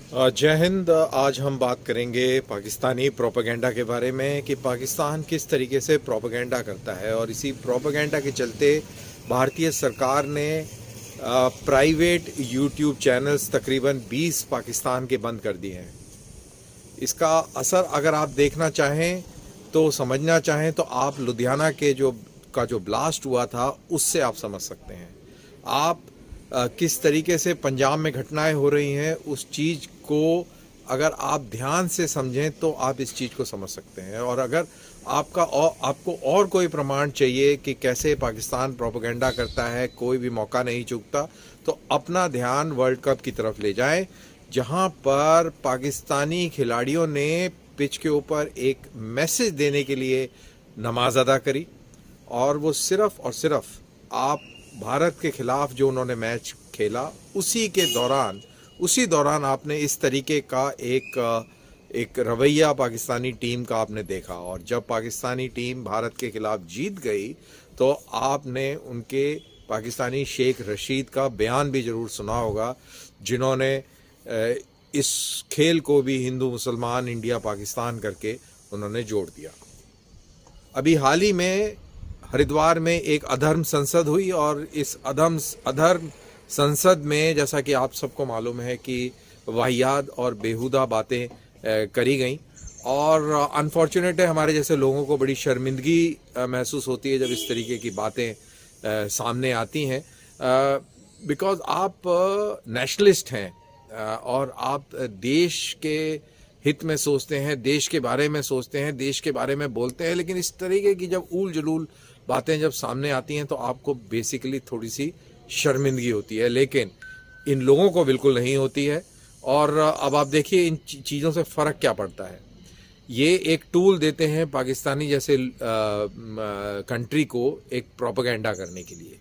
जय हिंद। आज हम बात करेंगे पाकिस्तानी प्रोपेगेंडा के बारे में कि पाकिस्तान किस तरीके से प्रोपेगेंडा करता है और इसी प्रोपेगेंडा के चलते भारतीय सरकार ने प्राइवेट यूट्यूब चैनल्स तकरीबन 20 पाकिस्तान के बंद कर दिए हैं। इसका असर अगर आप देखना चाहें तो समझना चाहें तो आप लुधियाना के जो ब्लास्ट हुआ था उससे आप समझ सकते हैं। आप किस तरीके से पंजाब में घटनाएं हो रही हैं उस चीज़ को अगर आप ध्यान से समझें तो आप इस चीज़ को समझ सकते हैं। और अगर आपको और कोई प्रमाण चाहिए कि कैसे पाकिस्तान प्रोपेगेंडा करता है, कोई भी मौका नहीं चूकता, तो अपना ध्यान वर्ल्ड कप की तरफ ले जाएं, जहां पर पाकिस्तानी खिलाड़ियों ने पिच के ऊपर एक मैसेज देने के लिए नमाज अदा करी। और वो सिर्फ और सिर्फ आप भारत के खिलाफ जो उन्होंने मैच खेला उसी दौरान आपने इस तरीके का एक रवैया पाकिस्तानी टीम का आपने देखा। और जब पाकिस्तानी टीम भारत के खिलाफ जीत गई तो आपने उनके पाकिस्तानी शेख रशीद का बयान भी ज़रूर सुना होगा, जिन्होंने इस खेल को भी हिंदू मुसलमान इंडिया पाकिस्तान करके उन्होंने जोड़ दिया। अभी हाल ही में हरिद्वार में एक अधर्म संसद हुई और इस अधर्म संसद में जैसा कि आप सबको मालूम है कि वाहियात और बेहुदा बातें करी गई। और अनफॉर्चुनेट है, हमारे जैसे लोगों को बड़ी शर्मिंदगी महसूस होती है जब इस तरीके की बातें सामने आती हैं, बिकॉज आप नेशनलिस्ट हैं और आप देश के हित में सोचते हैं, देश के बारे में सोचते हैं, देश के बारे में बोलते हैं, लेकिन इस तरीके की जब ऊल जलूल बातें जब सामने आती हैं तो आपको बेसिकली थोड़ी सी शर्मिंदगी होती है, लेकिन इन लोगों को बिल्कुल नहीं होती है। और अब आप देखिए इन चीज़ों से फ़र्क क्या पड़ता है। ये एक टूल देते हैं पाकिस्तानी जैसे कंट्री को एक प्रोपेगेंडा करने के लिए।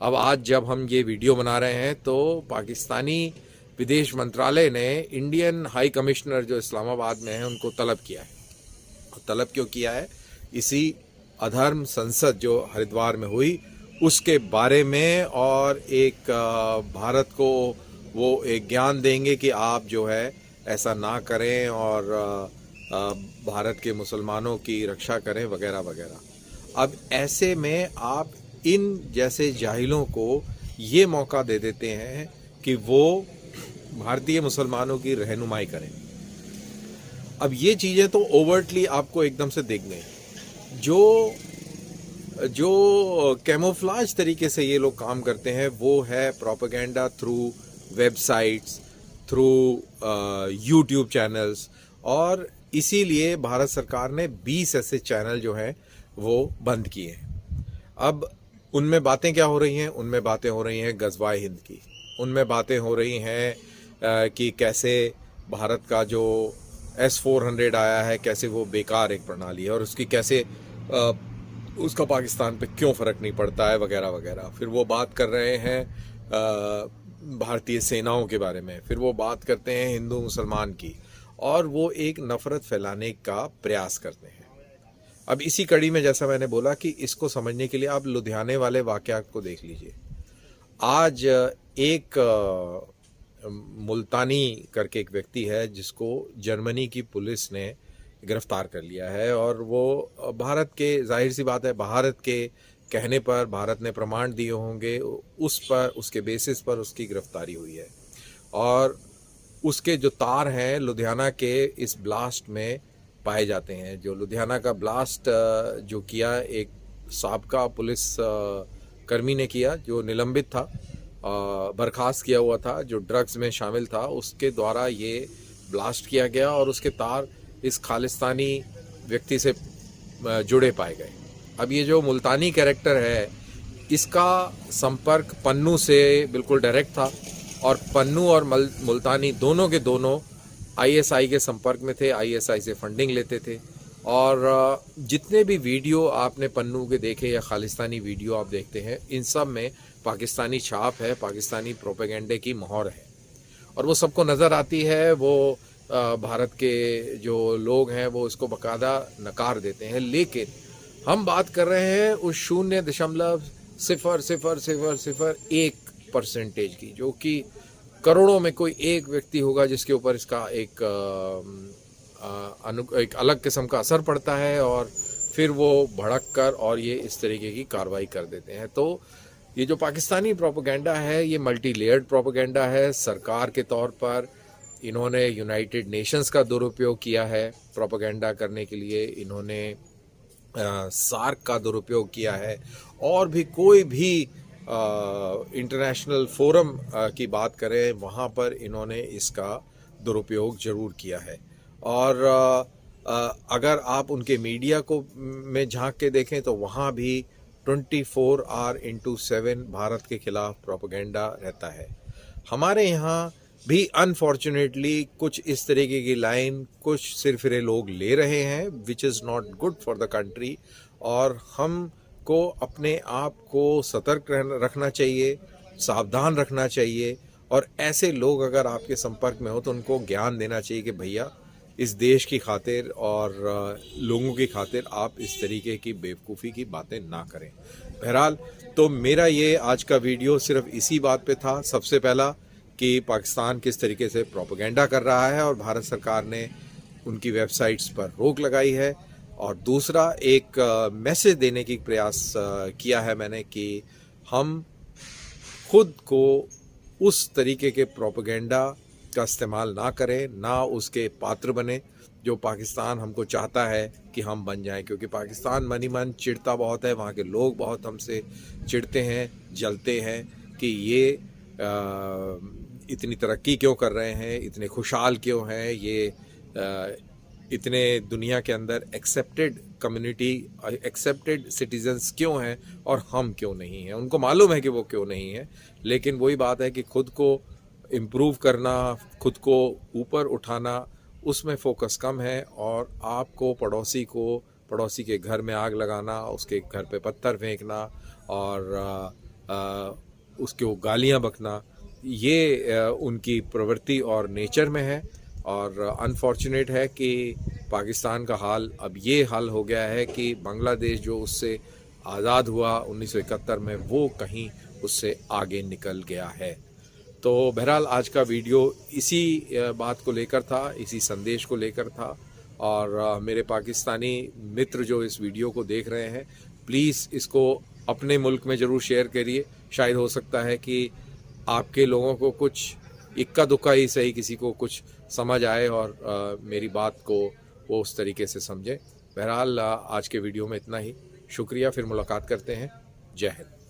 अब आज जब हम ये वीडियो बना रहे हैं तो पाकिस्तानी विदेश मंत्रालय ने इंडियन हाई कमिश्नर जो इस्लामाबाद में है उनको तलब किया है। तलब क्यों किया है? इसी अधर्म संसद जो हरिद्वार में हुई उसके बारे में, और एक भारत को वो एक ज्ञान देंगे कि आप जो है ऐसा ना करें और भारत के मुसलमानों की रक्षा करें वगैरह वगैरह। अब ऐसे में आप इन जैसे जाहिलों को ये मौका दे देते हैं कि वो भारतीय मुसलमानों की रहनुमाई करें। अब ये चीज़ें तो ओवर्टली आपको एकदम से दिख गई। जो कैमोफ्लाज तरीके से ये लोग काम करते हैं वो है propaganda through websites, through YouTube channels. और इसीलिए भारत सरकार ने 20 ऐसे चैनल जो हैं वो बंद किए हैं। अब उनमें बातें क्या हो रही हैं? उनमें बातें हो रही हैं गज़वाए हिंद की। उनमें बातें हो रही हैं कि कैसे भारत का जो S-400 आया है कैसे वो बेकार एक प्रणाली है और उसकी कैसे उसका पाकिस्तान पे क्यों फ़र्क नहीं पड़ता है वगैरह वगैरह। फिर वो बात कर रहे हैं भारतीय सेनाओं के बारे में, फिर वो बात करते हैं हिंदू मुसलमान की, और वो एक नफ़रत फैलाने का प्रयास करते हैं। अब इसी कड़ी में जैसा मैंने बोला कि इसको समझने के लिए आप लुधियाने वाले वाक़यात को देख लीजिए। आज एक मुल्तानी करके एक व्यक्ति है जिसको जर्मनी की पुलिस ने गिरफ्तार कर लिया है, और वो भारत के, जाहिर सी बात है, भारत के कहने पर, भारत ने प्रमाण दिए होंगे उस पर, उसके बेसिस पर उसकी गिरफ्तारी हुई है। और उसके जो तार हैं लुधियाना के इस ब्लास्ट में पाए जाते हैं। जो लुधियाना का ब्लास्ट जो किया एक साबका पुलिस कर्मी ने किया, जो निलंबित था, बर्खास्त किया हुआ था, जो ड्रग्स में शामिल था, उसके द्वारा ये ब्लास्ट किया गया और उसके तार इस खालिस्तानी व्यक्ति से जुड़े पाए गए। अब ये जो मुल्तानी कैरेक्टर है इसका संपर्क पन्नू से बिल्कुल डायरेक्ट था, और पन्नू और मुल्तानी दोनों के दोनों ISI के संपर्क में थे, ISI से फंडिंग लेते थे। और जितने भी वीडियो आपने पन्नू के देखे या खालिस्तानी वीडियो आप देखते हैं, इन सब में पाकिस्तानी छाप है, पाकिस्तानी प्रोपेगेंडे की मोहर है, और वो सबको नज़र आती है। वो भारत के जो लोग हैं वो इसको बाकायदा नकार देते हैं। लेकिन हम बात कर रहे हैं उस 0.00001% की, जो कि करोड़ों में कोई एक व्यक्ति होगा जिसके ऊपर इसका एक अलग किस्म का असर पड़ता है और फिर वो भड़क कर और ये इस तरीके की कार्रवाई कर देते हैं। तो ये जो पाकिस्तानी प्रोपेगेंडा है ये मल्टी लेयर्ड प्रोपेगेंडा है। सरकार के तौर पर इन्होंने यूनाइटेड नेशंस का दुरुपयोग किया है प्रोपेगेंडा करने के लिए, इन्होंने सार्क का दुरुपयोग किया है, और भी कोई भी इंटरनेशनल फोरम की बात करें वहाँ पर इन्होंने इसका दुरुपयोग ज़रूर किया है। और अगर आप उनके मीडिया को में झांक के देखें तो वहाँ भी 24 आवर इंटू 7 भारत के खिलाफ प्रोपेगेंडा रहता है। हमारे यहाँ भी अनफॉर्चुनेटली कुछ इस तरीके की लाइन कुछ सिरफिरे लोग ले रहे हैं, which is not good for the country, और हम को अपने आप को सतर्क रखना चाहिए, सावधान रखना चाहिए, और ऐसे लोग अगर आपके संपर्क में हो तो उनको ज्ञान देना चाहिए कि भैया इस देश की खातिर और लोगों की खातिर आप इस तरीके की बेवकूफ़ी की बातें ना करें। बहरहाल तो मेरा ये आज का वीडियो सिर्फ इसी बात पे था। सबसे पहला कि पाकिस्तान किस तरीके से प्रोपेगेंडा कर रहा है और भारत सरकार ने उनकी वेबसाइट्स पर रोक लगाई है, और दूसरा एक मैसेज देने की प्रयास किया है मैंने कि हम खुद को उस तरीके के प्रोपेगेंडा का इस्तेमाल ना करें, ना उसके पात्र बने जो पाकिस्तान हमको चाहता है कि हम बन जाएं, क्योंकि पाकिस्तान मन ही मन चिढ़ता बहुत है, वहाँ के लोग बहुत हमसे चिढ़ते हैं, जलते हैं कि ये इतनी तरक्की क्यों कर रहे हैं, इतने खुशहाल क्यों हैं, ये इतने दुनिया के अंदर एक्सेप्टेड कम्युनिटी, एक्सेप्टेड सिटीजन्स क्यों हैं और हम क्यों नहीं हैं। उनको मालूम है कि वो क्यों नहीं है, लेकिन वही बात है कि खुद को इम्प्रूव करना, खुद को ऊपर उठाना, उसमें फोकस कम है, और आपको पड़ोसी के घर में आग लगाना, उसके घर पे पत्थर फेंकना और उसको गालियां बकना, ये उनकी प्रवृत्ति और नेचर में है। और अनफॉर्चुनेट है कि पाकिस्तान का हाल अब ये हाल हो गया है कि बांग्लादेश जो उससे आज़ाद हुआ 1971 में, वो कहीं उससे आगे निकल गया है। तो बहरहाल आज का वीडियो इसी बात को लेकर था, इसी संदेश को लेकर था। और मेरे पाकिस्तानी मित्र जो इस वीडियो को देख रहे हैं, प्लीज़ इसको अपने मुल्क में ज़रूर शेयर करिए। शायद हो सकता है कि आपके लोगों को कुछ इक्का दुक्का ही सही किसी को कुछ समझ आए और मेरी बात को वो उस तरीके से समझे। बहरहाल आज के वीडियो में इतना ही। शुक्रिया, फिर मुलाकात करते हैं। जय हिंद।